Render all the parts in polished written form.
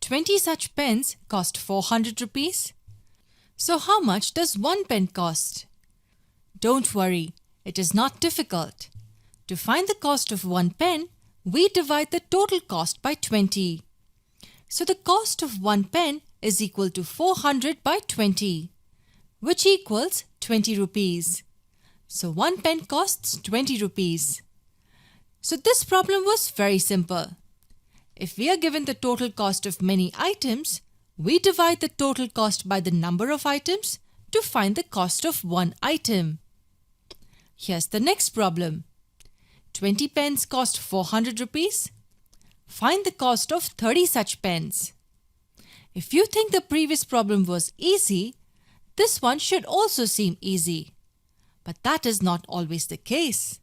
20 such pens cost 400 rupees. So how much does one pen cost? Don't worry, it is not difficult. To find the cost of one pen, we divide the total cost by 20. So the cost of one pen is equal to 400 by 20, which equals 20 rupees. So one pen costs 20 rupees. So this problem was very simple. If we are given the total cost of many items, we divide the total cost by the number of items to find the cost of one item. Here's the next problem. 20 pens cost 400 rupees. Find the cost of 30 such pens. If you think the previous problem was easy, this one should also seem easy. But that is not always the case.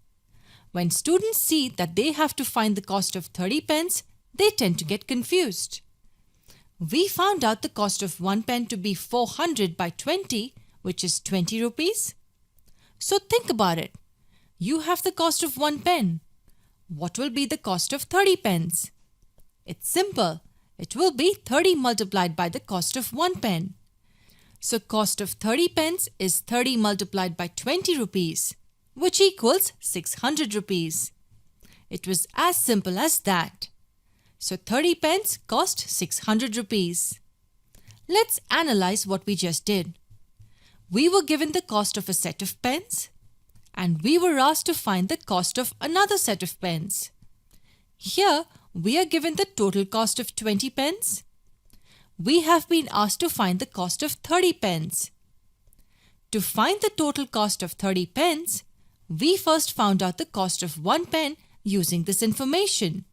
When students see that they have to find the cost of 30 pens, they tend to get confused. We found out the cost of one pen to be 400 by 20, which is 20 rupees. So think about it. You have the cost of one pen. What will be the cost of 30 pens? It's simple. It will be 30 multiplied by the cost of one pen. So cost of 30 pens is 30 multiplied by 20 rupees, which equals 600 rupees. It was as simple as that. So 30 pens cost 600 rupees. Let's analyze what we just did. We were given the cost of a set of pens, and we were asked to find the cost of another set of pens. Here, we are given the total cost of 20 pens. We have been asked to find the cost of 30 pens. To find the total cost of 30 pens, we first found out the cost of one pen using this information.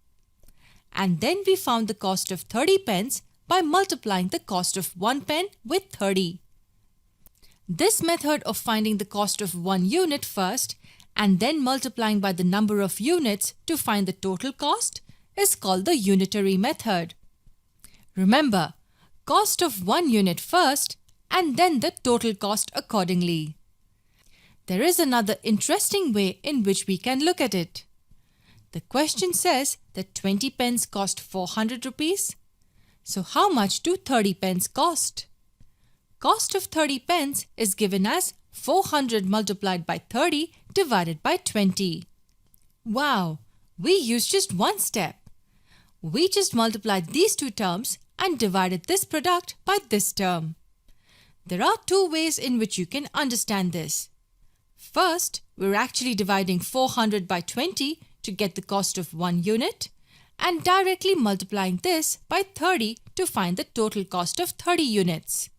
And then we found the cost of 30 pens by multiplying the cost of one pen with 30. This method of finding the cost of one unit first and then multiplying by the number of units to find the total cost is called the unitary method. Remember, cost of one unit first and then the total cost accordingly. There is another interesting way in which we can look at it. The question says that 20 pens cost 400 rupees. So how much do 30 pens cost? Cost of 30 pens is given as 400 multiplied by 30 divided by 20. Wow, we used just one step. We just multiplied these two terms and divided this product by this term. There are two ways in which you can understand this. First, we're actually dividing 400 by 20 to get the cost of one unit and directly multiplying this by 30 to find the total cost of 30 units.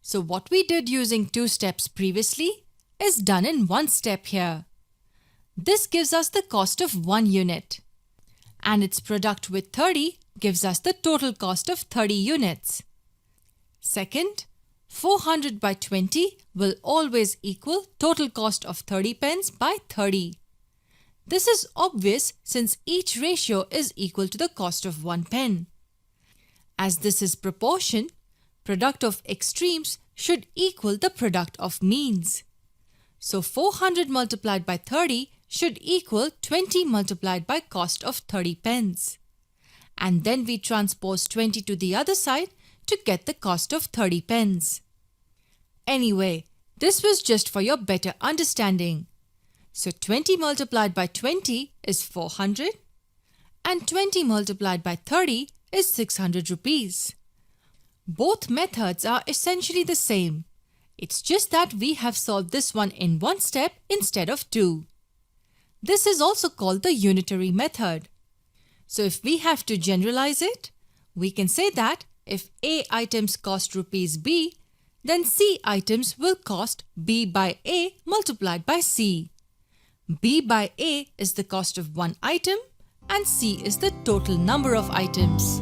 So what we did using two steps previously is done in one step here. This gives us the cost of one unit, and its product with 30 gives us the total cost of 30 units. Second, 400 by 20 will always equal total cost of 30 pens by 30. This is obvious since each ratio is equal to the cost of one pen. As this is proportion, product of extremes should equal the product of means. So 400 multiplied by 30 should equal 20 multiplied by cost of 30 pens. And then we transpose 20 to the other side to get the cost of 30 pens. Anyway, this was just for your better understanding. So 20 multiplied by 20 is 400 and 20 multiplied by 30 is 600 rupees. Both methods are essentially the same. It's just that we have solved this one in one step instead of two. This is also called the unitary method. So if we have to generalize it, we can say that if A items cost rupees B, then C items will cost B by A multiplied by C. B by A is the cost of one item and C is the total number of items.